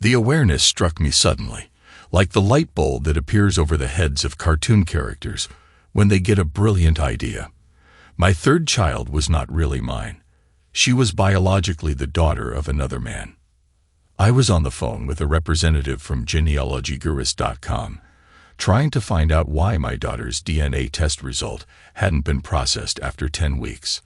The awareness struck me suddenly, like the light bulb that appears over the heads of cartoon characters when they get a brilliant idea. My third child was not really mine. She was biologically the daughter of another man. I was on the phone with a representative from genealogygurus.com, trying to find out why my daughter's DNA test result hadn't been processed after 10 weeks.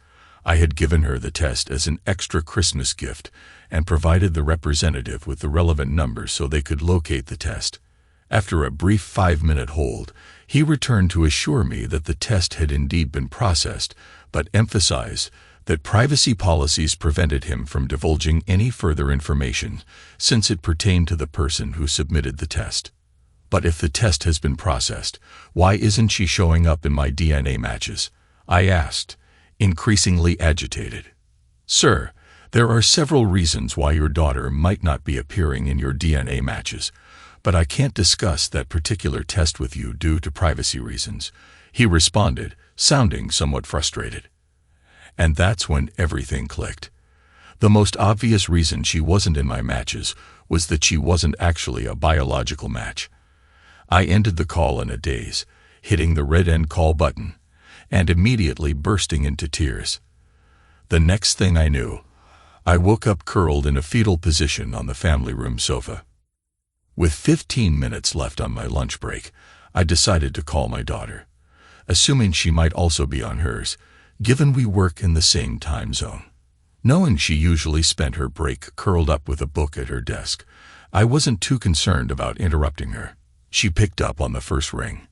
I had given her the test as an extra Christmas gift and provided the representative with the relevant numbers so they could locate the test. After a brief 5-minute hold, he returned to assure me that the test had indeed been processed, but emphasized that privacy policies prevented him from divulging any further information since it pertained to the person who submitted the test. But if the test has been processed, why isn't she showing up in my DNA matches? I asked, increasingly agitated. Sir, there are several reasons why your daughter might not be appearing in your DNA matches, but I can't discuss that particular test with you due to privacy reasons, he responded, sounding somewhat frustrated. And that's when everything clicked. The most obvious reason she wasn't in my matches was that she wasn't actually a biological match. I ended the call in a daze, hitting the red end call button, and immediately bursting into tears. The next thing I knew, I woke up curled in a fetal position on the family room sofa. With 15 minutes left on my lunch break, I decided to call my daughter, assuming she might also be on hers, given we work in the same time zone. Knowing she usually spent her break curled up with a book at her desk, I wasn't too concerned about interrupting her. She picked up on the first ring.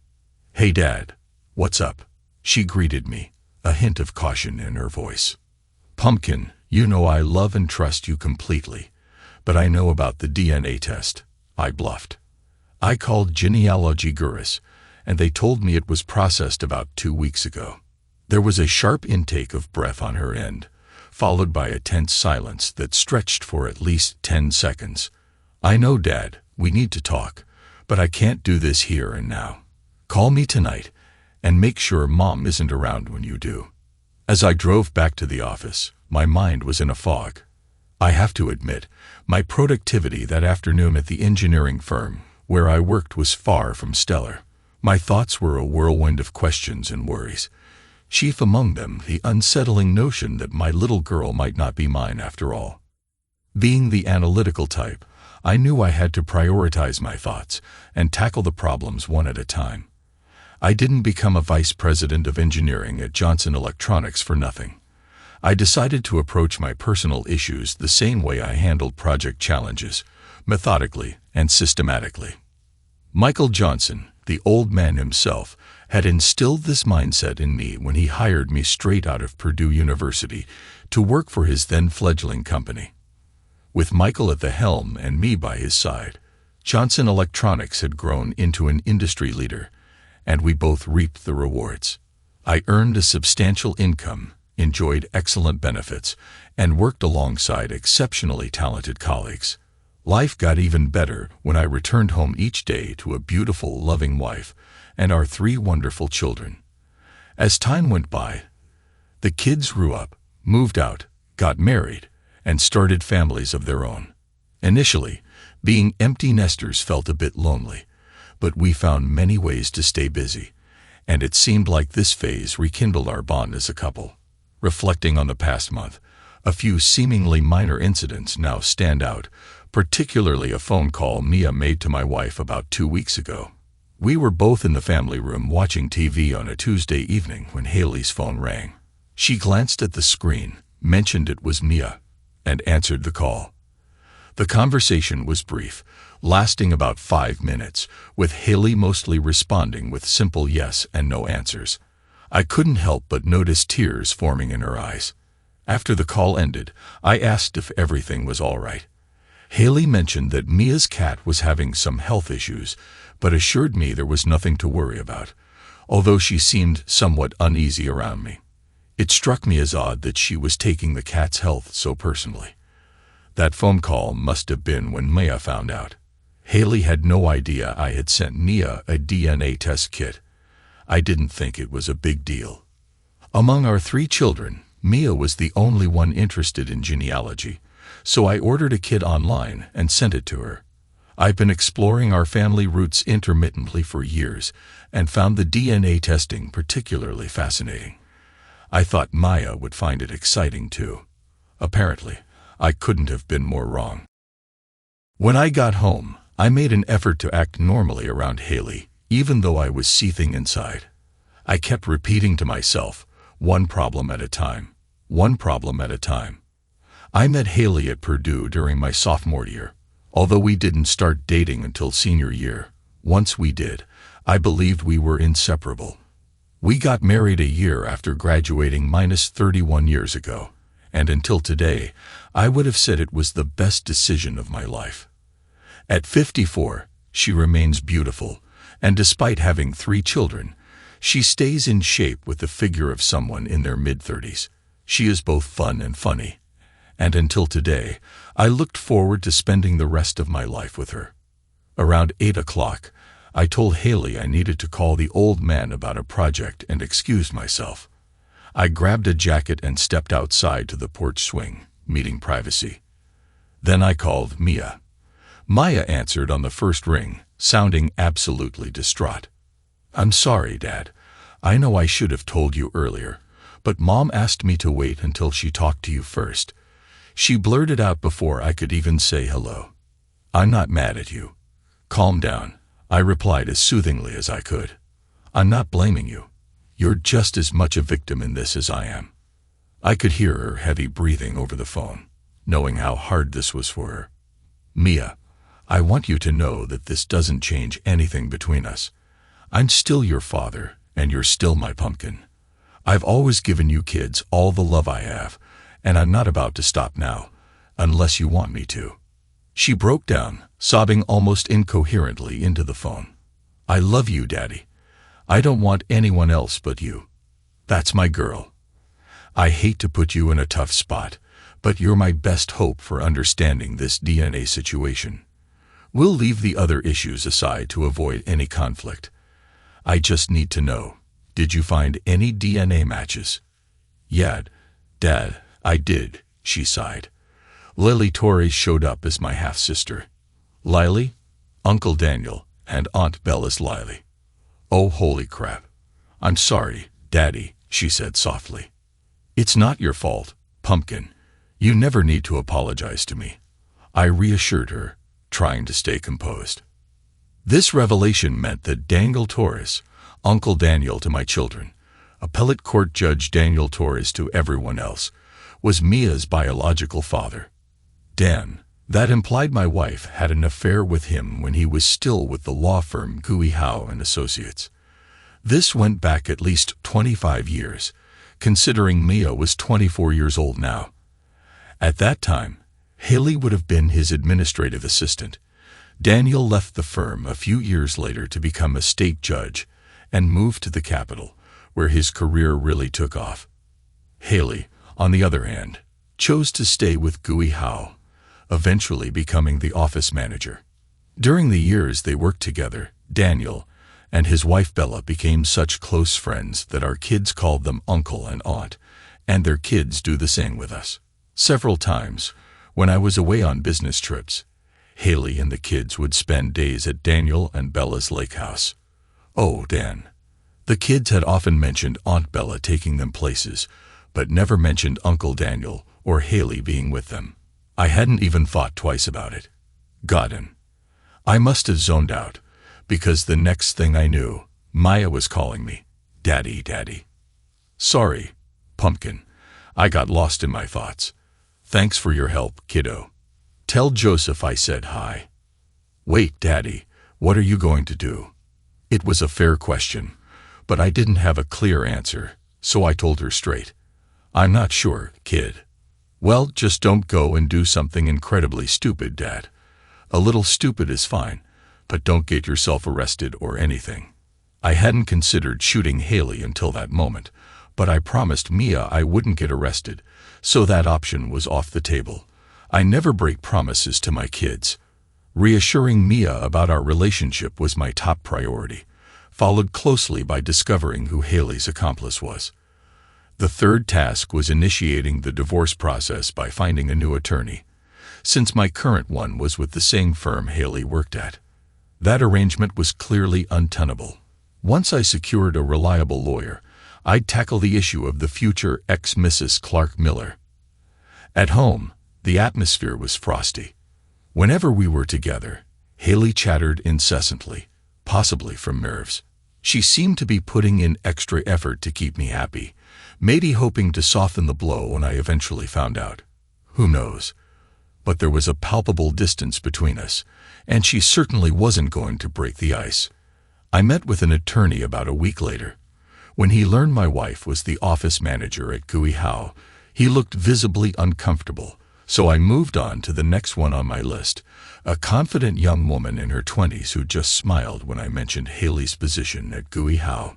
"Hey, Dad, what's up?" she greeted me, a hint of caution in her voice. "Pumpkin, you know I love and trust you completely, but I know about the DNA test," I bluffed. "I called Genealogy Gurus, and they told me it was processed about 2 weeks ago." There was a sharp intake of breath on her end, followed by a tense silence that stretched for at least 10 seconds. "I know, Dad, we need to talk, but I can't do this here and now. Call me tonight, and make sure Mom isn't around when you do." As I drove back to the office, my mind was in a fog. I have to admit, my productivity that afternoon at the engineering firm where I worked was far from stellar. My thoughts were a whirlwind of questions and worries, chief among them the unsettling notion that my little girl might not be mine after all. Being the analytical type, I knew I had to prioritize my thoughts and tackle the problems one at a time. I didn't become a vice president of engineering at Johnson Electronics for nothing. I decided to approach my personal issues the same way I handled project challenges, methodically and systematically. Michael Johnson, the old man himself, had instilled this mindset in me when he hired me straight out of Purdue University to work for his then fledgling company. With Michael at the helm and me by his side, Johnson Electronics had grown into an industry leader, and we both reaped the rewards. I earned a substantial income, enjoyed excellent benefits, and worked alongside exceptionally talented colleagues. Life got even better when I returned home each day to a beautiful, loving wife and our 3 wonderful children. As time went by, the kids grew up, moved out, got married, and started families of their own. Initially, being empty nesters felt a bit lonely, but we found many ways to stay busy, and it seemed like this phase rekindled our bond as a couple. Reflecting on the past month, a few seemingly minor incidents now stand out, particularly a phone call Mia made to my wife about 2 weeks ago. We were both in the family room watching TV on a Tuesday evening when Haley's phone rang. She glanced at the screen, mentioned it was Mia, and answered the call. The conversation was brief, lasting about 5 minutes, with Haley mostly responding with simple yes and no answers. I couldn't help but notice tears forming in her eyes. After the call ended, I asked if everything was all right. Haley mentioned that Mia's cat was having some health issues, but assured me there was nothing to worry about, although she seemed somewhat uneasy around me. It struck me as odd that she was taking the cat's health so personally. That phone call must have been when Mia found out. Haley had no idea I had sent Mia a DNA test kit. I didn't think it was a big deal. Among our 3 children, Mia was the only one interested in genealogy, so I ordered a kit online and sent it to her. I've been exploring our family roots intermittently for years and found the DNA testing particularly fascinating. I thought Maya would find it exciting too. Apparently, I couldn't have been more wrong. When I got home, I made an effort to act normally around Haley, even though I was seething inside. I kept repeating to myself, one problem at a time, one problem at a time. I met Haley at Purdue during my sophomore year. Although we didn't start dating until senior year, once we did, I believed we were inseparable. We got married a year after graduating minus 31 years ago, and until today, I would have said it was the best decision of my life. At 54, she remains beautiful, and despite having 3 children, she stays in shape with the figure of someone in their mid-30s. She is both fun and funny, and until today, I looked forward to spending the rest of my life with her. Around 8 o'clock, I told Haley I needed to call the old man about a project and excused myself. I grabbed a jacket and stepped outside to the porch swing, needing privacy. Then I called Mia. Maya answered on the first ring, sounding absolutely distraught. "I'm sorry, Dad. I know I should have told you earlier, but Mom asked me to wait until she talked to you first. She blurted out before I could even say hello. I'm not mad at you. Calm down," I replied as soothingly as I could. "I'm not blaming you. You're just as much a victim in this as I am." I could hear her heavy breathing over the phone, knowing how hard this was for her. "Mia, I want you to know that this doesn't change anything between us. I'm still your father, and you're still my pumpkin. I've always given you kids all the love I have, and I'm not about to stop now, unless you want me to." She broke down, sobbing almost incoherently into the phone. "I love you, Daddy. I don't want anyone else but you. That's my girl. I hate to put you in a tough spot, but you're my best hope for understanding this DNA situation. We'll leave the other issues aside to avoid any conflict. I just need to know, did you find any DNA matches?" "Yeah, Dad, I did," she sighed. "Lily Torres showed up as my half-sister. Lily, Uncle Daniel, and Aunt Bella's Lily." "Oh, holy crap. I'm sorry, Daddy," she said softly. "It's not your fault, Pumpkin. You never need to apologize to me," I reassured her, trying to stay composed. This revelation meant that Daniel Torres, Uncle Daniel to my children, appellate court judge Daniel Torres to everyone else, was Mia's biological father. Dan, that implied my wife had an affair with him when he was still with the law firm Gui Howe and Associates. This went back at least 25 years, considering Mia was 24 years old now. At that time, Haley would have been his administrative assistant. Daniel left the firm a few years later to become a state judge and moved to the capital, where his career really took off. Haley, on the other hand, chose to stay with Gui Howe, eventually becoming the office manager. During the years they worked together, Daniel and his wife Bella became such close friends that our kids called them uncle and aunt, and their kids do the same with us. Several times, when I was away on business trips, Haley and the kids would spend days at Daniel and Bella's lake house. Oh, Dan. The kids had often mentioned Aunt Bella taking them places, but never mentioned Uncle Daniel or Haley being with them. I hadn't even thought twice about it. Goddamn. I must have zoned out, because the next thing I knew, Maya was calling me, "Daddy, Daddy." "Sorry, Pumpkin. I got lost in my thoughts. Thanks for your help, kiddo. Tell Joseph I said hi." "Wait, Daddy, what are you going to do?" It was a fair question, but I didn't have a clear answer, so I told her straight. "I'm not sure, kid." "Well, just don't go and do something incredibly stupid, Dad. A little stupid is fine, but don't get yourself arrested or anything." I hadn't considered shooting Haley until that moment, but I promised Mia I wouldn't get arrested, so that option was off the table. I never break promises to my kids. Reassuring Mia about our relationship was my top priority, followed closely by discovering who Haley's accomplice was. The third task was initiating the divorce process by finding a new attorney. since my current one was with the same firm Haley worked at. That arrangement was clearly untenable. Once I secured a reliable lawyer, I'd tackle the issue of the future ex-Mrs. Clark Miller. At home, the atmosphere was frosty. Whenever we were together, Haley chattered incessantly, possibly from nerves. She seemed to be putting in extra effort to keep me happy, maybe hoping to soften the blow when I eventually found out. Who knows? But there was a palpable distance between us, and she certainly wasn't going to break the ice. I met with an attorney about a week later. When he learned my wife was the office manager at Gui Howe, he looked visibly uncomfortable, so I moved on to the next one on my list, a confident young woman in her 20s who just smiled when I mentioned Haley's position at Gui Howe.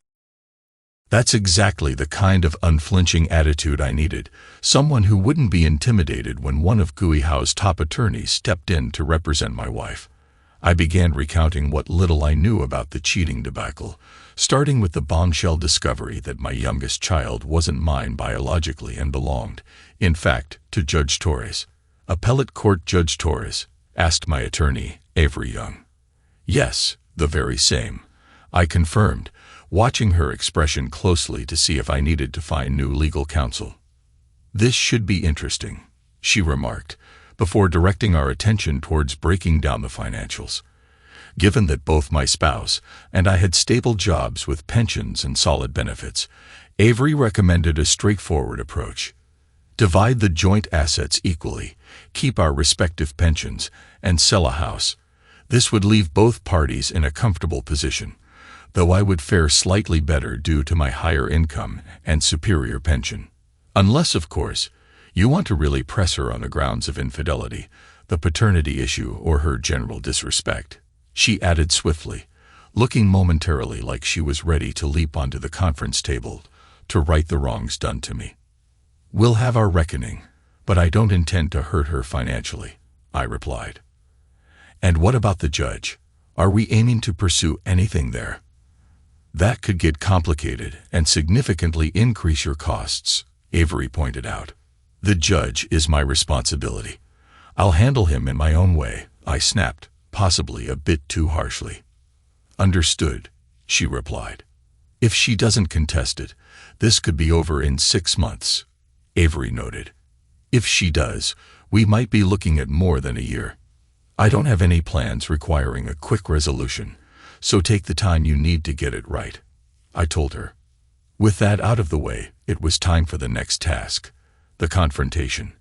That's exactly the kind of unflinching attitude I needed, someone who wouldn't be intimidated when one of Gui Howe's top attorneys stepped in to represent my wife. I began recounting what little I knew about the cheating debacle, starting with the bombshell discovery that my youngest child wasn't mine biologically and belonged, in fact, to Judge Torres. "Appellate Court Judge Torres?" asked my attorney, Avery Young. "Yes, the very same," I confirmed, watching her expression closely to see if I needed to find new legal counsel. "This should be interesting," she remarked, before directing our attention towards breaking down the financials. Given that both my spouse and I had stable jobs with pensions and solid benefits, Avery recommended a straightforward approach. Divide the joint assets equally, keep our respective pensions, and sell a house. This would leave both parties in a comfortable position, though I would fare slightly better due to my higher income and superior pension. Unless, of course, you want to really press her on the grounds of infidelity, the paternity issue, or her general disrespect," she added swiftly, looking momentarily like she was ready to leap onto the conference table to right the wrongs done to me. "We'll have our reckoning, but I don't intend to hurt her financially," I replied. "And what about the judge? Are we aiming to pursue anything there?" "That could get complicated and significantly increase your costs," Avery pointed out. "The judge is my responsibility. I'll handle him in my own way," I snapped, possibly a bit too harshly. "Understood," she replied. "If she doesn't contest it, this could be over in 6 months," Avery noted. "If she does, we might be looking at more than a year. I don't have any plans requiring a quick resolution, so take the time you need to get it right," I told her. With that out of the way, it was time for the next task, the confrontation.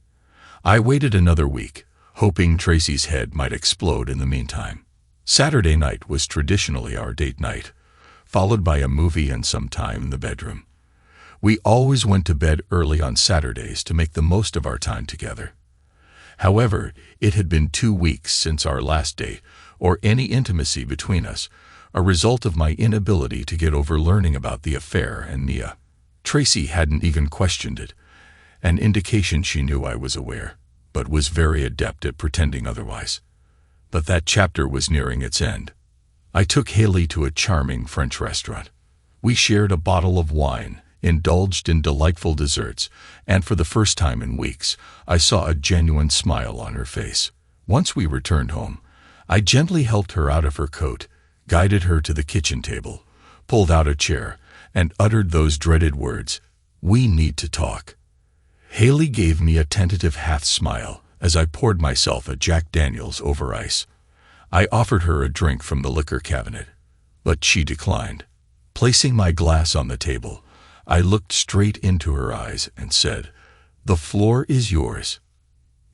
I waited another week, hoping Tracy's head might explode in the meantime. Saturday night was traditionally our date night, followed by a movie and some time in the bedroom. We always went to bed early on Saturdays to make the most of our time together. However, it had been 2 weeks since our last date, or any intimacy between us, a result of my inability to get over learning about the affair and Nia. Tracy hadn't even questioned it, an indication she knew I was aware, but was very adept at pretending otherwise. But that chapter was nearing its end. I took Haley to a charming French restaurant. We shared a bottle of wine, indulged in delightful desserts, and for the first time in weeks, I saw a genuine smile on her face. Once we returned home, I gently helped her out of her coat, guided her to the kitchen table, pulled out a chair, and uttered those dreaded words, "We need to talk." Haley gave me a tentative half-smile as I poured myself a Jack Daniels over ice. I offered her a drink from the liquor cabinet, but she declined. Placing my glass on the table, I looked straight into her eyes and said, "The floor is yours."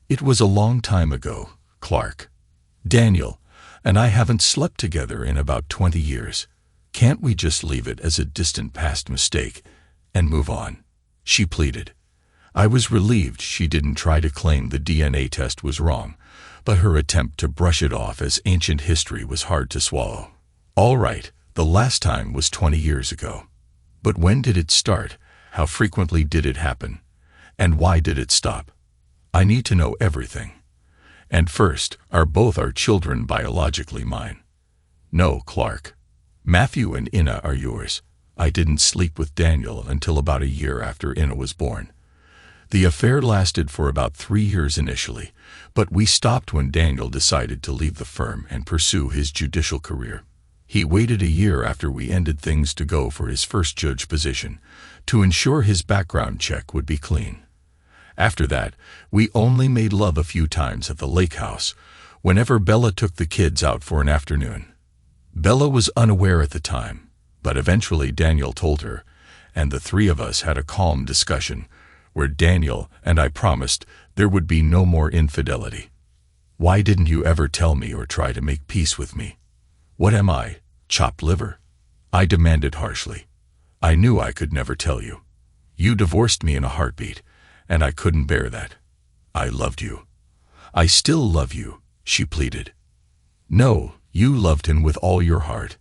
"It was a long time ago, Clark. Daniel and I haven't slept together in about 20 years. Can't we just leave it as a distant past mistake and move on?" she pleaded. I was relieved she didn't try to claim the DNA test was wrong, but her attempt to brush it off as ancient history was hard to swallow. "All right, the last time was 20 years ago. But when did it start? How frequently did it happen? And why did it stop? I need to know everything. And first, are both our children biologically mine?" "No, Clark. Matthew and Inna are yours. I didn't sleep with Daniel until about a year after Inna was born. The affair lasted for about 3 years initially, but we stopped when Daniel decided to leave the firm and pursue his judicial career. He waited a year after we ended things to go for his first judge position, to ensure his background check would be clean. After that, we only made love a few times at the lake house, whenever Bella took the kids out for an afternoon. Bella was unaware at the time, but eventually Daniel told her, and the three of us had a calm discussion, where Daniel and I promised there would be no more infidelity. Why didn't you ever tell me or try to make peace with me? What am I, chopped liver? I demanded harshly. I knew I could never tell you. You divorced me in a heartbeat, and I couldn't bear that. I loved you. I still love you, she pleaded. No, you loved him with all your heart.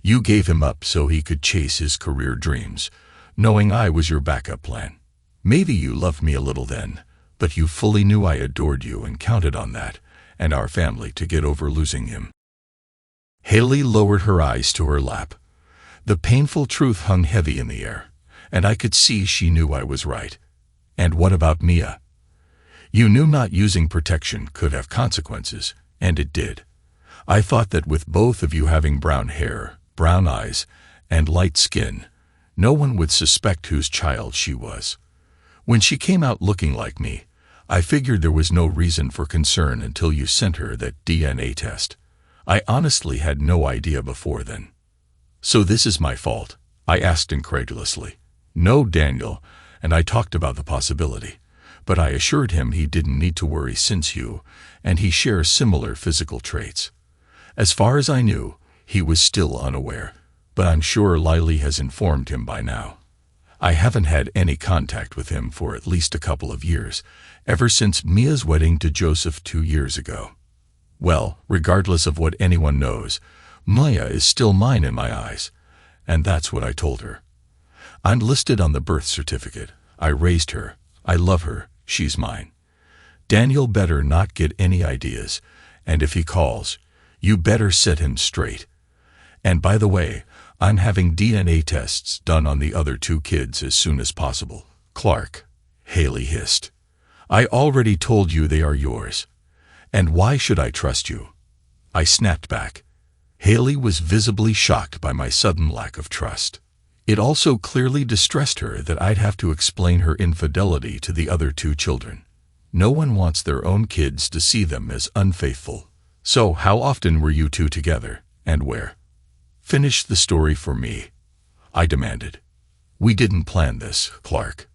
You gave him up so he could chase his career dreams, knowing I was your backup plan. Maybe you loved me a little then, but you fully knew I adored you and counted on that and our family to get over losing him. Haley lowered her eyes to her lap. The painful truth hung heavy in the air, and I could see she knew I was right. And what about Mia? You knew not using protection could have consequences, and it did. I thought that with both of you having brown hair, brown eyes, and light skin, no one would suspect whose child she was. When she came out looking like me, I figured there was no reason for concern until you sent her that DNA test. I honestly had no idea before then. So this is my fault? I asked incredulously. No, Daniel, and I talked about the possibility, but I assured him he didn't need to worry since you and he shares similar physical traits. As far as I knew, he was still unaware, but I'm sure Lily has informed him by now. I haven't had any contact with him for at least a couple of years, ever since Mia's wedding to Joseph 2 years ago. Well, regardless of what anyone knows, Mia is still mine in my eyes, and that's what I told her. I'm listed on the birth certificate. I raised her. I love her. She's mine. Daniel better not get any ideas, and if he calls, you better set him straight. And by the way, I'm having DNA tests done on the other 2 kids as soon as possible. Clark, Haley hissed. I already told you they are yours. And why should I trust you? I snapped back. Haley was visibly shocked by my sudden lack of trust. It also clearly distressed her that I'd have to explain her infidelity to the other 2 children. No one wants their own kids to see them as unfaithful. So how often were you 2 together, and where? Finish the story for me, I demanded. We didn't plan this, Clark.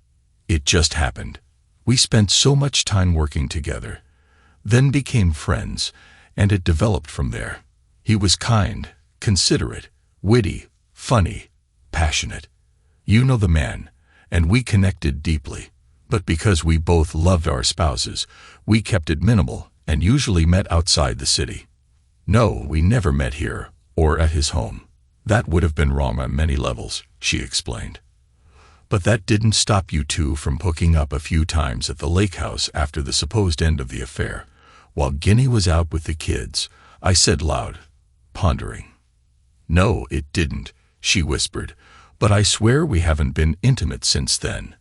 It just happened. We spent so much time working together, then became friends, and it developed from there. He was kind, considerate, witty, funny, passionate. You know the man, and we connected deeply. But because we both loved our spouses, we kept it minimal and usually met outside the city. No, we never met here or at his home. That would have been wrong on many levels, she explained. But that didn't stop you 2 from hooking up a few times at the lake house after the supposed end of the affair. While Guinea was out with the kids, I said loud, pondering. No, it didn't, she whispered, but I swear we haven't been intimate since then.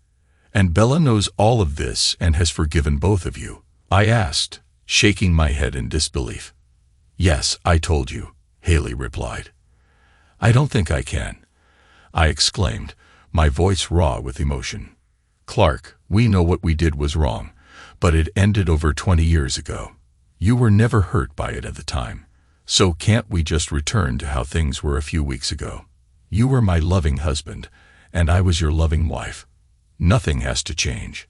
And Bella knows all of this and has forgiven both of you. I asked, shaking my head in disbelief. Yes, I told you, Haley replied. I don't think I can, I exclaimed, my voice raw with emotion. Clark, we know what we did was wrong, but it ended over 20 years ago. You were never hurt by it at the time, so can't we just return to how things were a few weeks ago? You were my loving husband, and I was your loving wife. Nothing has to change.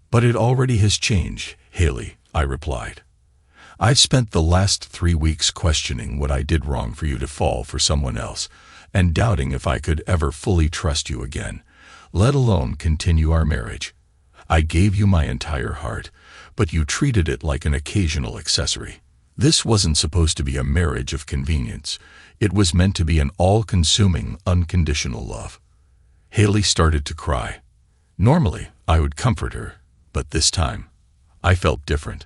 But it already has changed, Haley, I replied. I've spent the last 3 weeks questioning what I did wrong for you to fall for someone else, and doubting if I could ever fully trust you again, let alone continue our marriage. I gave you my entire heart, but you treated it like an occasional accessory. This wasn't supposed to be a marriage of convenience. It was meant to be an all-consuming, unconditional love. Haley started to cry. Normally, I would comfort her, but this time, I felt different.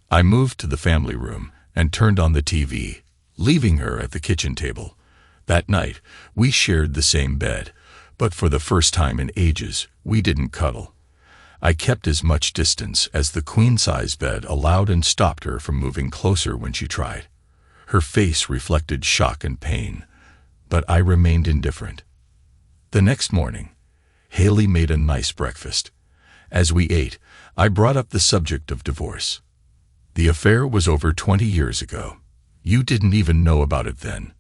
I moved to the family room and turned on the TV, leaving her at the kitchen table. That night, we shared the same bed, but for the first time in ages, we didn't cuddle. I kept as much distance as the queen-size bed allowed and stopped her from moving closer when she tried. Her face reflected shock and pain, but I remained indifferent. The next morning, Haley made a nice breakfast. As we ate, I brought up the subject of divorce. The affair was over 20 years ago. You didn't even know about it then.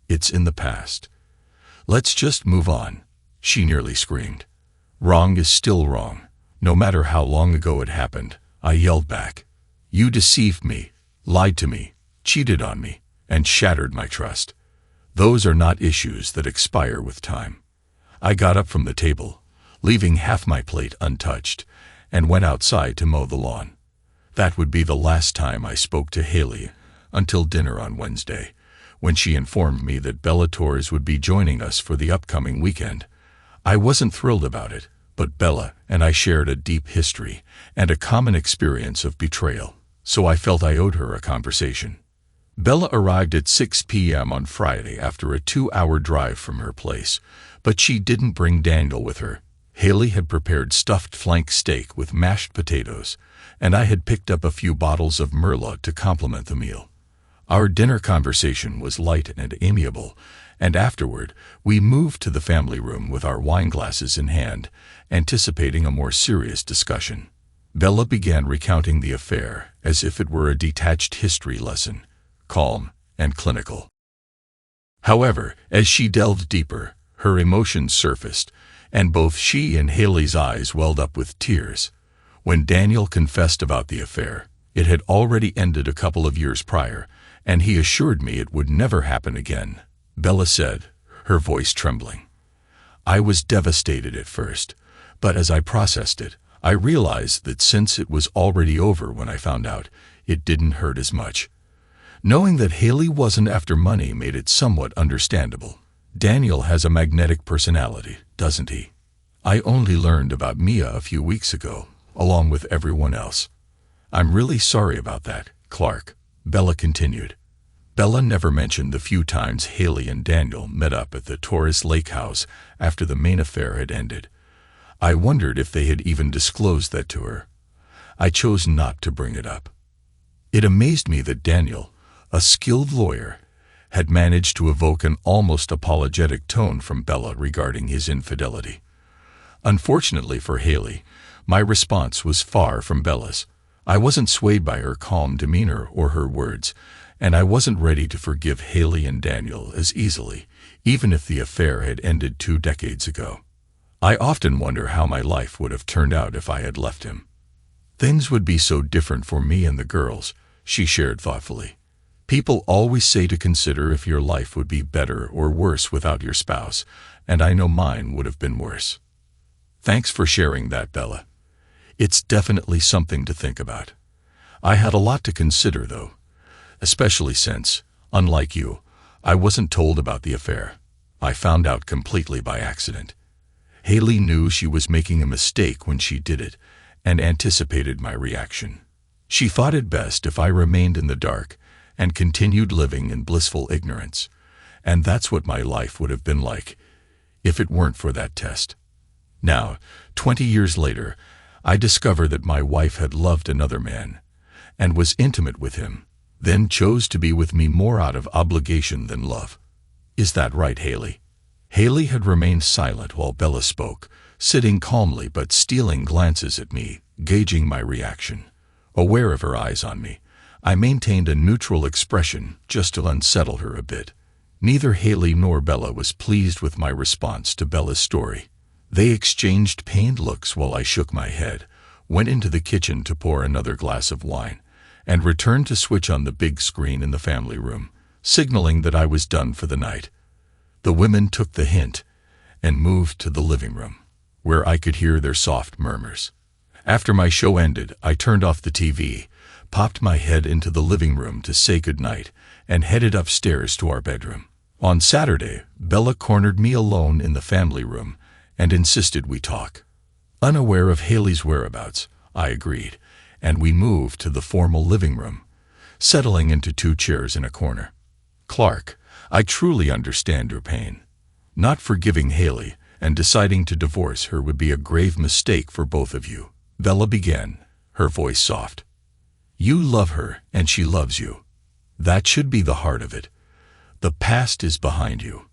It's in the past. Let's just move on, she nearly screamed. Wrong is still wrong, no matter how long ago it happened, I yelled back. You deceived me, lied to me, cheated on me, and shattered my trust. Those are not issues that expire with time. I got up from the table, leaving half my plate untouched, and went outside to mow the lawn. That would be the last time I spoke to Haley until dinner on Wednesday, when she informed me that Bella Torres would be joining us for the upcoming weekend. I wasn't thrilled about it, but Bella and I shared a deep history and a common experience of betrayal, so I felt I owed her a conversation. Bella arrived at 6 p.m. on Friday after a 2-hour drive from her place, but she didn't bring Daniel with her. Haley had prepared stuffed flank steak with mashed potatoes, and I had picked up a few bottles of Merlot to complement the meal. Our dinner conversation was light and amiable, and afterward we moved to the family room with our wine glasses in hand, anticipating a more serious discussion. Bella began recounting the affair as if it were a detached history lesson, calm and clinical. However, as she delved deeper, her emotions surfaced, and both she and Haley's eyes welled up with tears. When Daniel confessed about the affair, it had already ended a couple of years prior, and he assured me it would never happen again, Bella said, her voice trembling. I was devastated at first, but as I processed it, I realized that since it was already over when I found out, it didn't hurt as much. Knowing that Haley wasn't after money made it somewhat understandable. Daniel has a magnetic personality, doesn't he? I only learned about Mia a few weeks ago, along with everyone else. I'm really sorry about that, Clark, Bella continued. Bella never mentioned the few times Haley and Daniel met up at the Torres Lake house after the main affair had ended. I wondered if they had even disclosed that to her. I chose not to bring it up. It amazed me that Daniel, a skilled lawyer, had managed to evoke an almost apologetic tone from Bella regarding his infidelity. Unfortunately for Haley, my response was far from Bella's. I wasn't swayed by her calm demeanor or her words, and I wasn't ready to forgive Haley and Daniel as easily, even if the affair had ended 2 decades ago. I often wonder how my life would have turned out if I had left him. Things would be so different for me and the girls, she shared thoughtfully. People always say to consider if your life would be better or worse without your spouse, and I know mine would have been worse. Thanks for sharing that, Bella. It's definitely something to think about. I had a lot to consider, though, especially since, unlike you, I wasn't told about the affair. I found out completely by accident. Haley knew she was making a mistake when she did it, and anticipated my reaction. She thought it best if I remained in the dark and continued living in blissful ignorance, and that's what my life would have been like if it weren't for that test. Now, 20 years later, I discover that my wife had loved another man and was intimate with him, then chose to be with me more out of obligation than love. Is that right, Haley? Haley had remained silent while Bella spoke, sitting calmly but stealing glances at me, gauging my reaction. Aware of her eyes on me, I maintained a neutral expression just to unsettle her a bit. Neither Haley nor Bella was pleased with my response to Bella's story. They exchanged pained looks while I shook my head, went into the kitchen to pour another glass of wine, and returned to switch on the big screen in the family room, signaling that I was done for the night. The women took the hint and moved to the living room, where I could hear their soft murmurs. After my show ended, I turned off the TV, popped my head into the living room to say goodnight, and headed upstairs to our bedroom. On Saturday, Bella cornered me alone in the family room and insisted we talk. Unaware of Haley's whereabouts, I agreed, and we moved to the formal living room, settling into 2 chairs in a corner. Clark, I truly understand your pain. Not forgiving Haley and deciding to divorce her would be a grave mistake for both of you, Bella began, her voice soft. You love her and she loves you. That should be the heart of it. The past is behind you,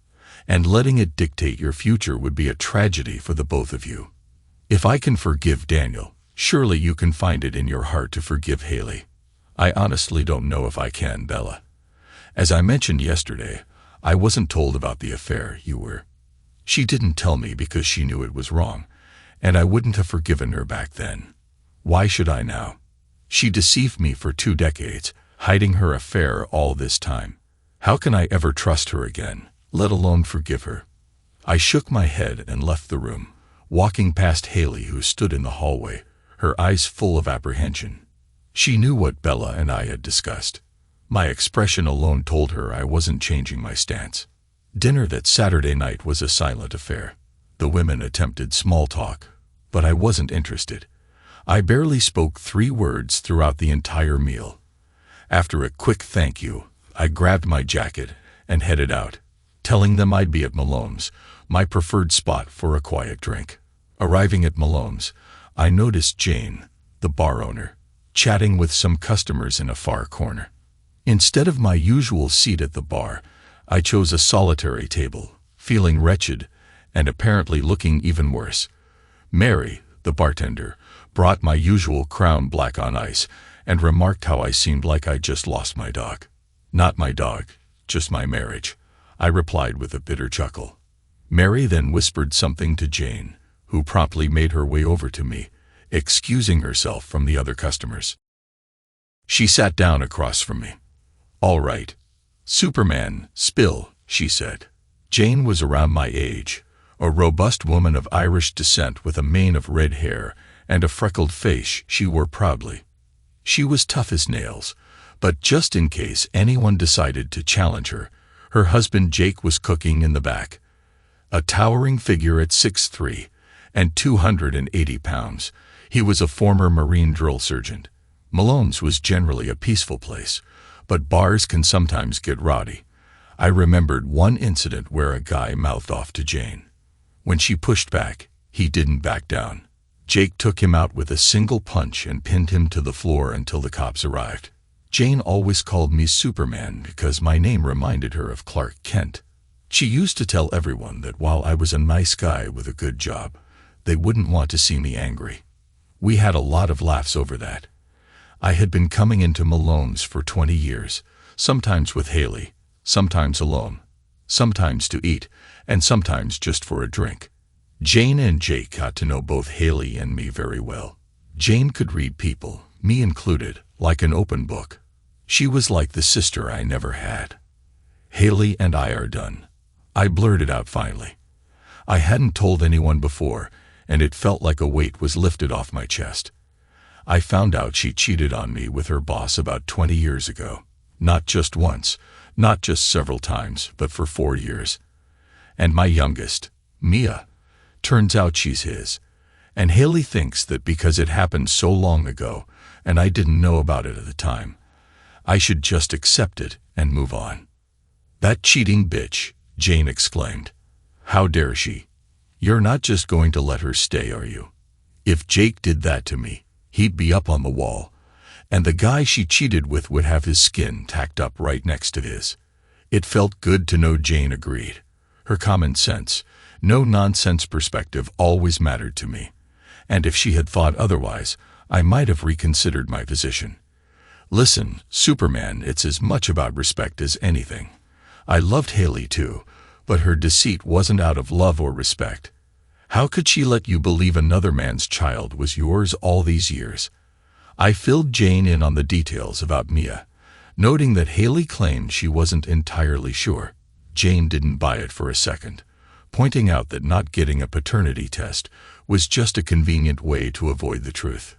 and letting it dictate your future would be a tragedy for the both of you. If I can forgive Daniel, surely you can find it in your heart to forgive Haley. I honestly don't know if I can, Bella. As I mentioned yesterday, I wasn't told about the affair you were. She didn't tell me because she knew it was wrong, and I wouldn't have forgiven her back then. Why should I now? She deceived me for 2 decades, hiding her affair all this time. How can I ever trust her again, let alone forgive her? I shook my head and left the room, walking past Haley, who stood in the hallway, her eyes full of apprehension. She knew what Bella and I had discussed. My expression alone told her I wasn't changing my stance. Dinner that Saturday night was a silent affair. The women attempted small talk, but I wasn't interested. I barely spoke 3 words throughout the entire meal. After a quick thank you, I grabbed my jacket and headed out, telling them I'd be at Malone's, my preferred spot for a quiet drink. Arriving at Malone's, I noticed Jane, the bar owner, chatting with some customers in a far corner. Instead of my usual seat at the bar, I chose a solitary table, feeling wretched and apparently looking even worse. Mary, the bartender, brought my usual Crown Black on ice and remarked how I seemed like I'd just lost my dog. Not my dog, just my marriage, I replied with a bitter chuckle. Mary then whispered something to Jane, who promptly made her way over to me, excusing herself from the other customers. She sat down across from me. All right. Superman, spill, she said. Jane was around my age, a robust woman of Irish descent with a mane of red hair and a freckled face she wore proudly. She was tough as nails, but just in case anyone decided to challenge her, her husband Jake was cooking in the back. A towering figure at 6'3" and 280 pounds, he was a former Marine drill sergeant. Malone's was generally a peaceful place, but bars can sometimes get rowdy. I remembered one incident where a guy mouthed off to Jane. When she pushed back, he didn't back down. Jake took him out with a single punch and pinned him to the floor until the cops arrived. Jane always called me Superman because my name reminded her of Clark Kent. She used to tell everyone that while I was a nice guy with a good job, they wouldn't want to see me angry. We had a lot of laughs over that. I had been coming into Malone's for 20 years, sometimes with Haley, sometimes alone, sometimes to eat, and sometimes just for a drink. Jane and Jake got to know both Haley and me very well. Jane could read people, me included, like an open book. She was like the sister I never had. Haley and I are done. I blurted out finally. I hadn't told anyone before, and it felt like a weight was lifted off my chest. I found out she cheated on me with her boss about 20 years ago. Not just once, not just several times, but for 4 years. And my youngest, Mia, turns out she's his. And Haley thinks that because it happened so long ago, and I didn't know about it at the time, I should just accept it and move on. That cheating bitch, Jane exclaimed. How dare she? You're not just going to let her stay, are you? If Jake did that to me, he'd be up on the wall, and the guy she cheated with would have his skin tacked up right next to his. It felt good to know Jane agreed. Her common sense, no-nonsense perspective always mattered to me, and if she had thought otherwise, I might have reconsidered my position. Listen, Superman, it's as much about respect as anything. I loved Haley too, but her deceit wasn't out of love or respect. How could she let you believe another man's child was yours all these years? I filled Jane in on the details about Mia, noting that Haley claimed she wasn't entirely sure. Jane didn't buy it for a second, pointing out that not getting a paternity test was just a convenient way to avoid the truth.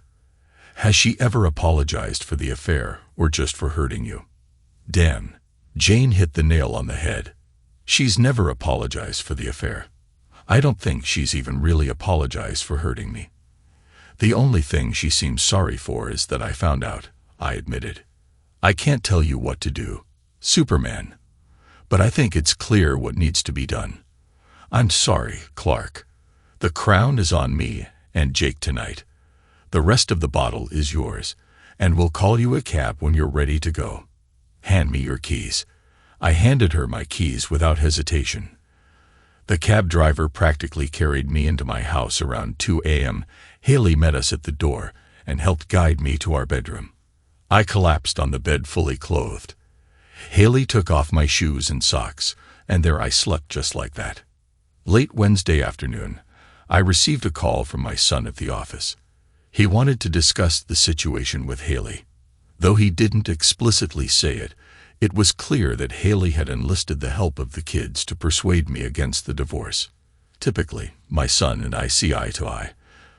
Has she ever apologized for the affair or just for hurting you? Damn, Jane hit the nail on the head. She's never apologized for the affair. I don't think she's even really apologized for hurting me. The only thing she seems sorry for is that I found out, I admitted. I can't tell you what to do, Superman, but I think it's clear what needs to be done. I'm sorry, Clark. The crown is on me and Jake tonight. The rest of the bottle is yours, and we'll call you a cab when you're ready to go. Hand me your keys." I handed her my keys without hesitation. The cab driver practically carried me into my house around 2 a.m. Haley met us at the door and helped guide me to our bedroom. I collapsed on the bed fully clothed. Haley took off my shoes and socks, and there I slept just like that. Late Wednesday afternoon, I received a call from my son at the office. He wanted to discuss the situation with Haley. Though he didn't explicitly say it, it was clear that Haley had enlisted the help of the kids to persuade me against the divorce. Typically, my son and I see eye to eye,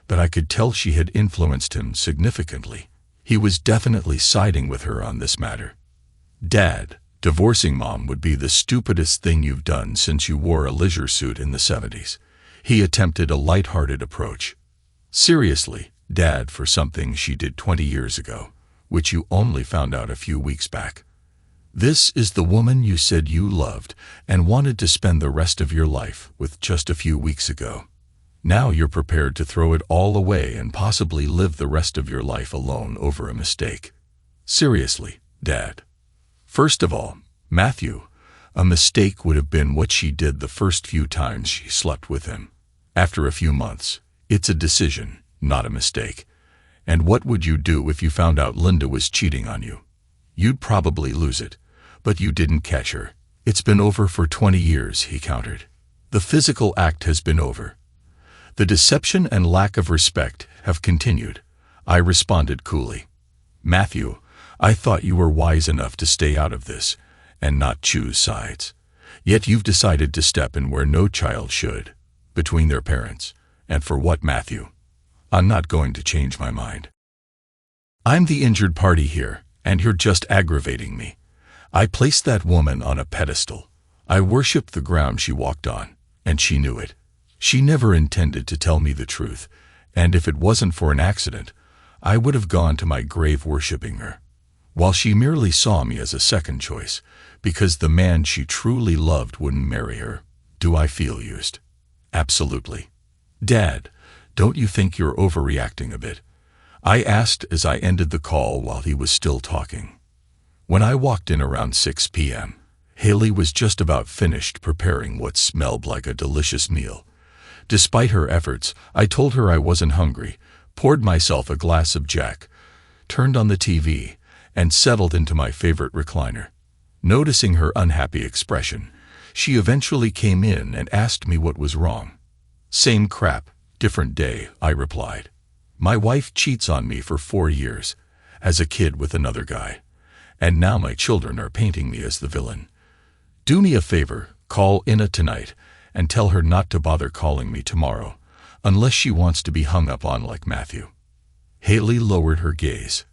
but I could tell she had influenced him significantly. He was definitely siding with her on this matter. "Dad, divorcing Mom would be the stupidest thing you've done since you wore a leisure suit in the 70s. He attempted a light-hearted approach. "Seriously, Dad, for something she did 20 years ago, which you only found out a few weeks back. This is the woman you said you loved and wanted to spend the rest of your life with just a few weeks ago. Now you're prepared to throw it all away and possibly live the rest of your life alone over a mistake. Seriously, Dad. First of all, Matthew, a mistake would have been what she did the first few times she slept with him. After a few months, it's a decision, not a mistake. And what would you do if you found out Linda was cheating on you? You'd probably lose it, but you didn't catch her. It's been over for 20 years, he countered. The physical act has been over. The deception and lack of respect have continued, I responded coolly. Matthew, I thought you were wise enough to stay out of this and not choose sides. Yet you've decided to step in where no child should, between their parents. And for what, Matthew? I'm not going to change my mind. I'm the injured party here, and you're just aggravating me. I placed that woman on a pedestal. I worshipped the ground she walked on, and she knew it. She never intended to tell me the truth, and if it wasn't for an accident, I would have gone to my grave worshipping her. While she merely saw me as a second choice, because the man she truly loved wouldn't marry her. Do I feel used? Absolutely. Dad, don't you think you're overreacting a bit? I asked as I ended the call while he was still talking. When I walked in around 6 p.m., Haley was just about finished preparing what smelled like a delicious meal. Despite her efforts, I told her I wasn't hungry, poured myself a glass of Jack, turned on the TV, and settled into my favorite recliner. Noticing her unhappy expression, she eventually came in and asked me what was wrong. Same crap, different day, I replied. My wife cheats on me for 4 years, as a kid with another guy, and now my children are painting me as the villain. Do me a favor, call Ina tonight, and tell her not to bother calling me tomorrow, unless she wants to be hung up on like Matthew. Haley lowered her gaze.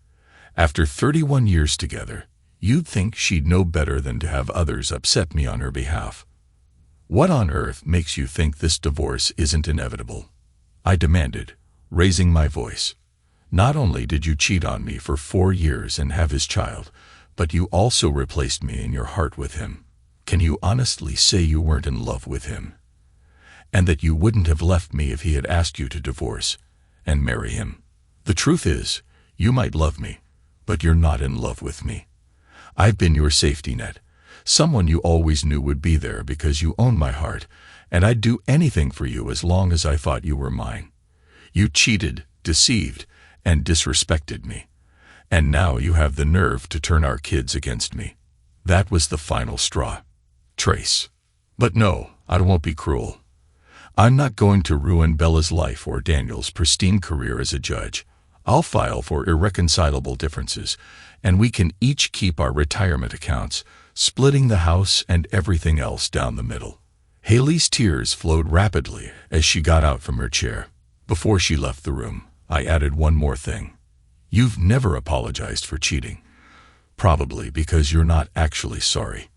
After 31 years together, you'd think she'd know better than to have others upset me on her behalf. What on earth makes you think this divorce isn't inevitable? I demanded, raising my voice. Not only did you cheat on me for 4 years and have his child, but you also replaced me in your heart with him. Can you honestly say you weren't in love with him? And that you wouldn't have left me if he had asked you to divorce and marry him? The truth is, you might love me, but you're not in love with me. I've been your safety net, someone you always knew would be there because you own my heart, and I'd do anything for you as long as I thought you were mine. You cheated, deceived, and disrespected me. And now you have the nerve to turn our kids against me. That was the final straw. Trace. But no, I won't be cruel. I'm not going to ruin Bella's life or Daniel's pristine career as a judge. I'll file for irreconcilable differences, and we can each keep our retirement accounts, splitting the house and everything else down the middle. Haley's tears flowed rapidly as she got out from her chair. Before she left the room, I added one more thing. You've never apologized for cheating. Probably because you're not actually sorry.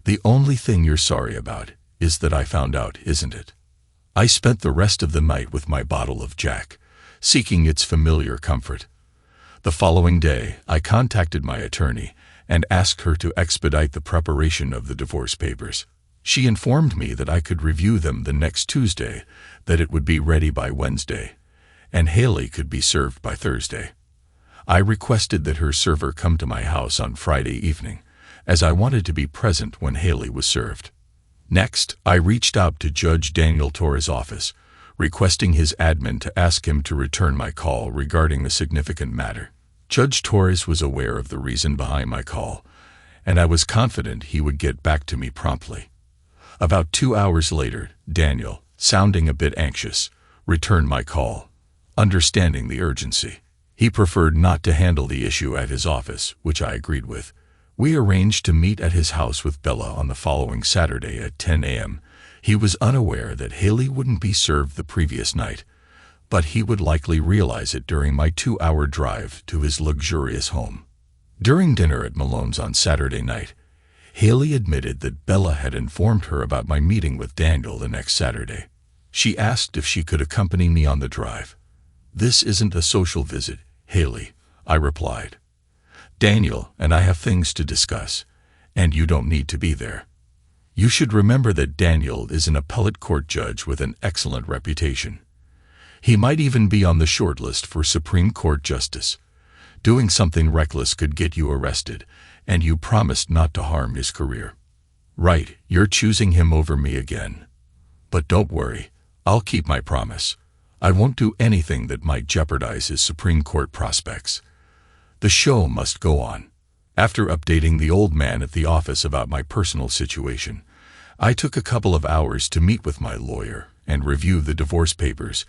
The only thing you're sorry about is that I found out, isn't it? I spent the rest of the night with my bottle of Jack, seeking its familiar comfort. The following day, I contacted my attorney and asked her to expedite the preparation of the divorce papers. She informed me that I could review them the next Tuesday, that it would be ready by Wednesday, and Haley could be served by Thursday. I requested that her server come to my house on Friday evening, as I wanted to be present when Haley was served. Next, I reached out to Judge Daniel Torres' office, requesting his admin to ask him to return my call regarding a significant matter. Judge Torres was aware of the reason behind my call, and I was confident he would get back to me promptly. About 2 hours later, Daniel, sounding a bit anxious, returned my call, understanding the urgency. He preferred not to handle the issue at his office, which I agreed with. We arranged to meet at his house with Bella on the following Saturday at 10 a.m. He was unaware that Haley wouldn't be served the previous night, but he would likely realize it during my 2-hour drive to his luxurious home. During dinner at Malone's on Saturday night, Haley admitted that Bella had informed her about my meeting with Daniel the next Saturday. She asked if she could accompany me on the drive. "This isn't a social visit, Haley," I replied. "Daniel and I have things to discuss, and you don't need to be there. You should remember that Daniel is an appellate court judge with an excellent reputation. He might even be on the shortlist for Supreme Court justice. Doing something reckless could get you arrested, and you promised not to harm his career. Right, you're choosing him over me again. But don't worry, I'll keep my promise. I won't do anything that might jeopardize his Supreme Court prospects. The show must go on." After updating the old man at the office about my personal situation, I took a couple of hours to meet with my lawyer and review the divorce papers,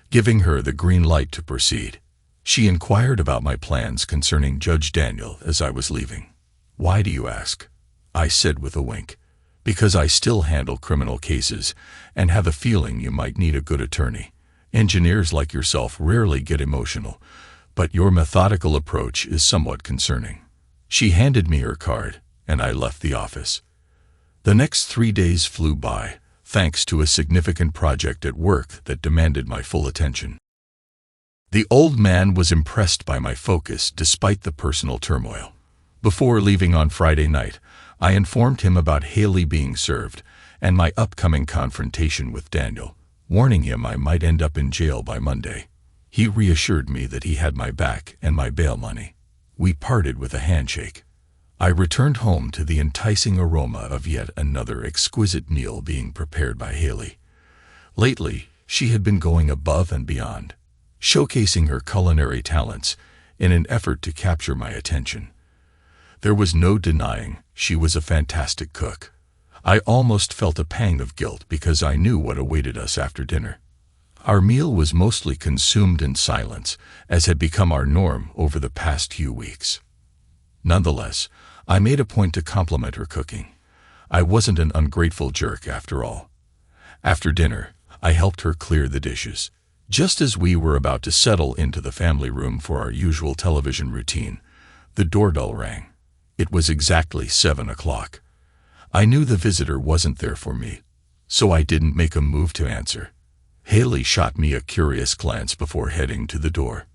giving her the green light to proceed. She inquired about my plans concerning Judge Daniel as I was leaving. "Why do you ask?" I said with a wink. "Because I still handle criminal cases and have a feeling you might need a good attorney. Engineers like yourself rarely get emotional, but your methodical approach is somewhat concerning." She handed me her card, and I left the office. The next 3 days flew by, thanks to a significant project at work that demanded my full attention. The old man was impressed by my focus despite the personal turmoil. Before leaving on Friday night, I informed him about Haley being served and my upcoming confrontation with Daniel, warning him I might end up in jail by Monday. He reassured me that he had my back and my bail money. We parted with a handshake. I returned home to the enticing aroma of yet another exquisite meal being prepared by Haley. Lately, she had been going above and beyond, showcasing her culinary talents in an effort to capture my attention. There was no denying she was a fantastic cook. I almost felt a pang of guilt because I knew what awaited us after dinner. Our meal was mostly consumed in silence, as had become our norm over the past few weeks. Nonetheless, I made a point to compliment her cooking. I wasn't an ungrateful jerk after all. After dinner, I helped her clear the dishes. Just as we were about to settle into the family room for our usual television routine, the doorbell rang. It was exactly 7 o'clock. I knew the visitor wasn't there for me, so I didn't make a move to answer. Haley shot me a curious glance before heading to the door.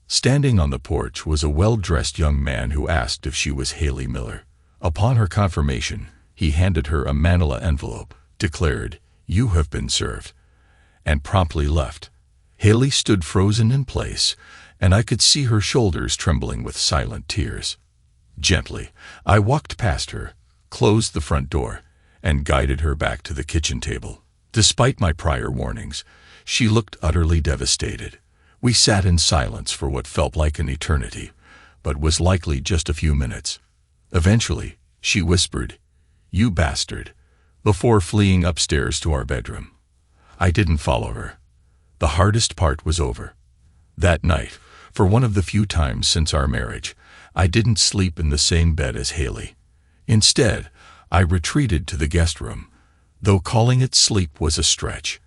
Standing on the porch was a well-dressed young man who asked if she was Haley Miller. Upon her confirmation, he handed her a manila envelope, declared, "You have been served," and promptly left. Haley stood frozen in place, and I could see her shoulders trembling with silent tears. Gently, I walked past her, closed the front door, and guided her back to the kitchen table. Despite my prior warnings, she looked utterly devastated. We sat in silence for what felt like an eternity, but was likely just a few minutes. Eventually, she whispered, "You bastard," before fleeing upstairs to our bedroom. I didn't follow her. The hardest part was over. That night, for one of the few times since our marriage, I didn't sleep in the same bed as Haley. Instead, I retreated to the guest room, though calling it sleep was a stretch.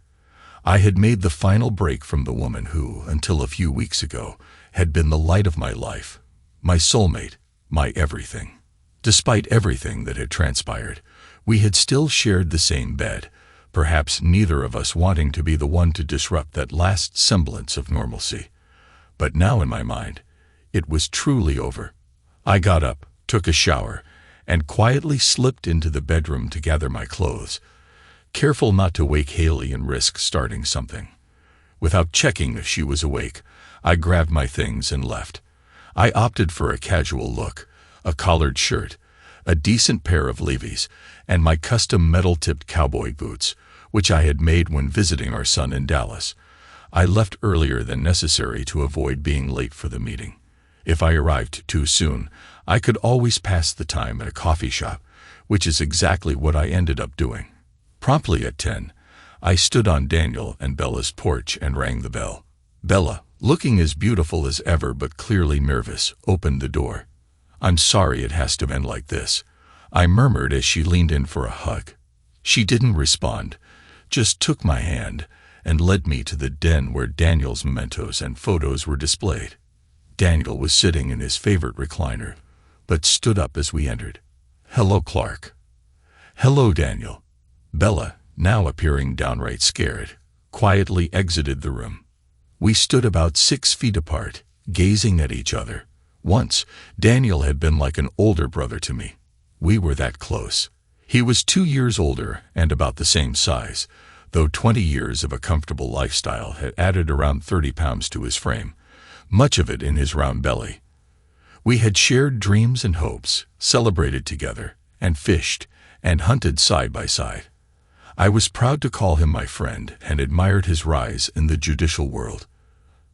I had made the final break from the woman who, until a few weeks ago, had been the light of my life, my soulmate, my everything. Despite everything that had transpired, we had still shared the same bed, perhaps neither of us wanting to be the one to disrupt that last semblance of normalcy. But now in my mind, it was truly over. I got up, took a shower, and quietly slipped into the bedroom to gather my clothes, careful not to wake Haley and risk starting something. Without checking if she was awake, I grabbed my things and left. I opted for a casual look, a collared shirt, a decent pair of Levi's, and my custom metal-tipped cowboy boots, which I had made when visiting our son in Dallas. I left earlier than necessary to avoid being late for the meeting. If I arrived too soon, I could always pass the time at a coffee shop, which is exactly what I ended up doing. Promptly at 10, I stood on Daniel and Bella's porch and rang the bell. Bella, looking as beautiful as ever but clearly nervous, opened the door. "I'm sorry it has to end like this," I murmured as she leaned in for a hug. She didn't respond, just took my hand and led me to the den where Daniel's mementos and photos were displayed. Daniel was sitting in his favorite recliner, but stood up as we entered. "Hello, Clark." "Hello, Daniel." Bella, now appearing downright scared, quietly exited the room. We stood about 6 feet apart, gazing at each other. Once, Daniel had been like an older brother to me. We were that close. He was 2 years older and about the same size, though 20 years of a comfortable lifestyle had added around 30 pounds to his frame, much of it in his round belly. We had shared dreams and hopes, celebrated together, and fished and hunted side by side. I was proud to call him my friend and admired his rise in the judicial world.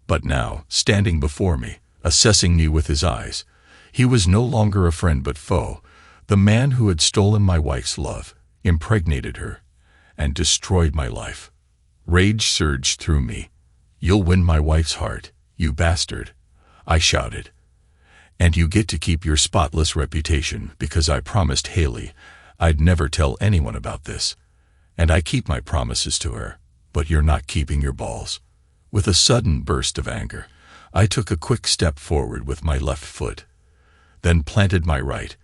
But now, standing before me, assessing me with his eyes, he was no longer a friend but foe, the man who had stolen my wife's love, impregnated her, and destroyed my life. Rage surged through me. "You'll win my wife's heart, you bastard," I shouted. "And you get to keep your spotless reputation because I promised Haley I'd never tell anyone about this. And I keep my promises to her, but you're not keeping your balls." With a sudden burst of anger, I took a quick step forward with my left foot, then planted my right,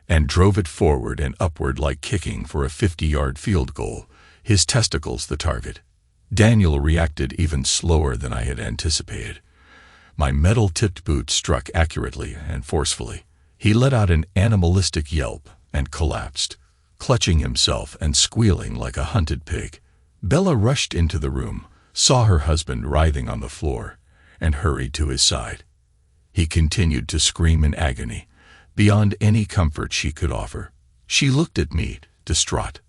and drove it forward and upward like kicking for a 50-yard field goal, his testicles the target. Daniel reacted even slower than I had anticipated. My metal-tipped boot struck accurately and forcefully. He let out an animalistic yelp and collapsed, clutching himself and squealing like a hunted pig. Bella rushed into the room, saw her husband writhing on the floor, and hurried to his side. He continued to scream in agony, beyond any comfort she could offer. She looked at me, distraught.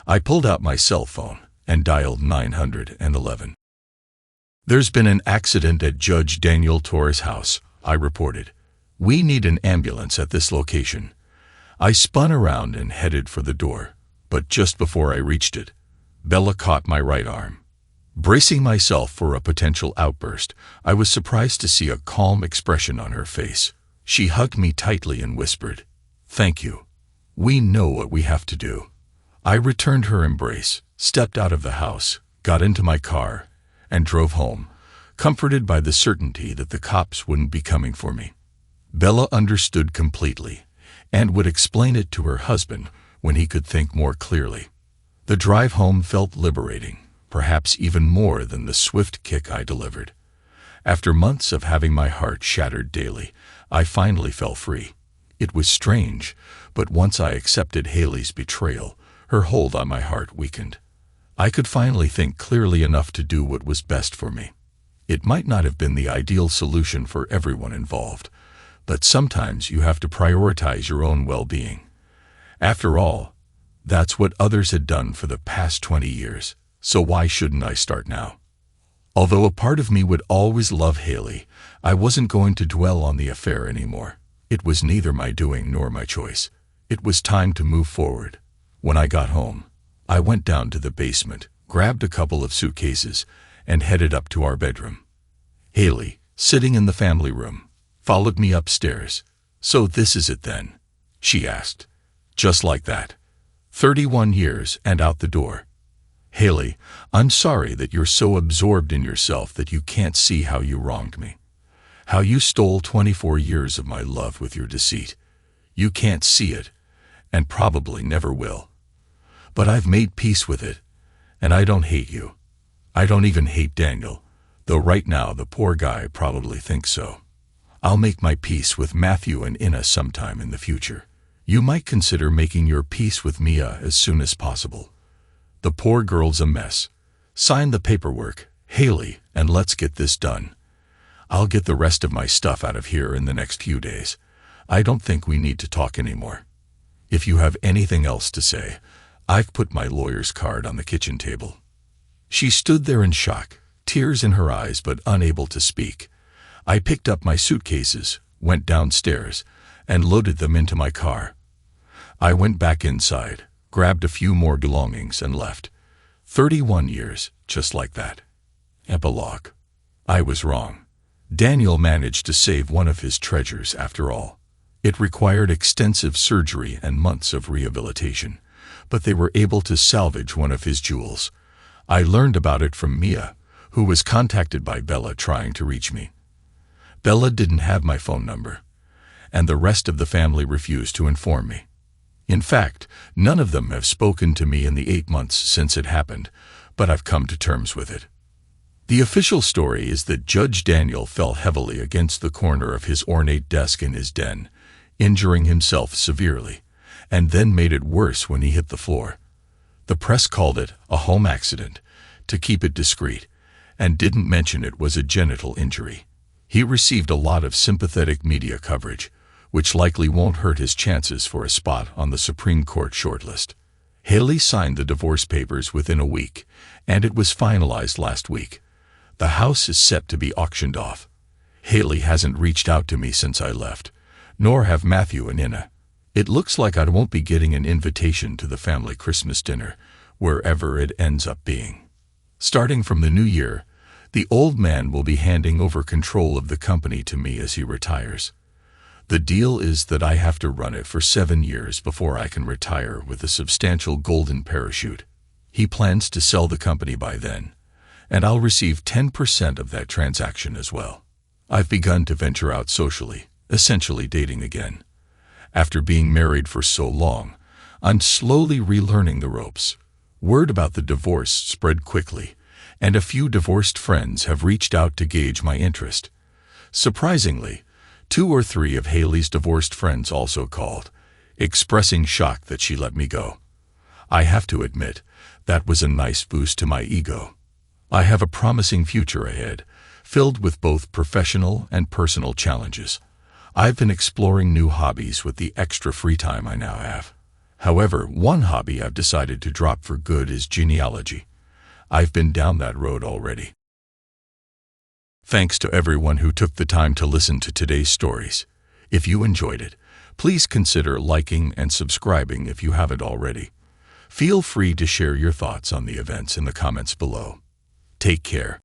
I pulled out my cell phone and dialed 911. "There's been an accident at Judge Daniel Torres' house," I reported. "We need an ambulance at this location." I spun around and headed for the door, but just before I reached it, Bella caught my right arm. Bracing myself for a potential outburst, I was surprised to see a calm expression on her face. She hugged me tightly and whispered, "Thank you. We know what we have to do." I returned her embrace, stepped out of the house, got into my car, and drove home, comforted by the certainty that the cops wouldn't be coming for me. Bella understood completely, and would explain it to her husband when he could think more clearly. The drive home felt liberating, perhaps even more than the swift kick I delivered. After months of having my heart shattered daily, I finally felt free. It was strange, but once I accepted Haley's betrayal, her hold on my heart weakened. I could finally think clearly enough to do what was best for me. It might not have been the ideal solution for everyone involved, but sometimes you have to prioritize your own well-being. After all, that's what others had done for the past 20 years, so why shouldn't I start now? Although a part of me would always love Haley, I wasn't going to dwell on the affair anymore. It was neither my doing nor my choice. It was time to move forward. When I got home, I went down to the basement, grabbed a couple of suitcases, and headed up to our bedroom. Haley, sitting in the family room, followed me upstairs. "So this is it then?" she asked. Just like that. 31 years and out the door. "Haley, I'm sorry that you're so absorbed in yourself that you can't see how you wronged me. How you stole 24 years of my love with your deceit. You can't see it, and probably never will. But I've made peace with it, and I don't hate you. I don't even hate Daniel, though right now the poor guy probably thinks so. I'll make my peace with Matthew and Inna sometime in the future. You might consider making your peace with Mia as soon as possible. The poor girl's a mess. Sign the paperwork, Haley, and let's get this done. I'll get the rest of my stuff out of here in the next few days. I don't think we need to talk anymore. If you have anything else to say, I've put my lawyer's card on the kitchen table." She stood there in shock, tears in her eyes but unable to speak. I picked up my suitcases, went downstairs, and loaded them into my car. I went back inside, grabbed a few more belongings, and left. 31 years, just like that. Epilogue. I was wrong. Daniel managed to save one of his treasures after all. It required extensive surgery and months of rehabilitation, but they were able to salvage one of his jewels. I learned about it from Mia, who was contacted by Bella trying to reach me. Bella didn't have my phone number, and the rest of the family refused to inform me. In fact, none of them have spoken to me in the 8 months since it happened, but I've come to terms with it. The official story is that Judge Daniel fell heavily against the corner of his ornate desk in his den, injuring himself severely, and then made it worse when he hit the floor. The press called it a home accident, to keep it discreet, and didn't mention it was a genital injury. He received a lot of sympathetic media coverage, which likely won't hurt his chances for a spot on the Supreme Court shortlist. Haley signed the divorce papers within a week, and it was finalized last week. The house is set to be auctioned off. Haley hasn't reached out to me since I left, nor have Matthew and Inna. It looks like I won't be getting an invitation to the family Christmas dinner, wherever it ends up being. Starting from the new year, the old man will be handing over control of the company to me as he retires. The deal is that I have to run it for 7 years before I can retire with a substantial golden parachute. He plans to sell the company by then, and I'll receive 10% of that transaction as well. I've begun to venture out socially, essentially dating again. After being married for so long, I'm slowly relearning the ropes. Word about the divorce spread quickly, and a few divorced friends have reached out to gauge my interest. Surprisingly, 2 or 3 of Haley's divorced friends also called, expressing shock that she let me go. I have to admit, that was a nice boost to my ego. I have a promising future ahead, filled with both professional and personal challenges. I've been exploring new hobbies with the extra free time I now have. However, one hobby I've decided to drop for good is genealogy. I've been down that road already. Thanks to everyone who took the time to listen to today's stories. If you enjoyed it, please consider liking and subscribing if you haven't already. Feel free to share your thoughts on the events in the comments below. Take care.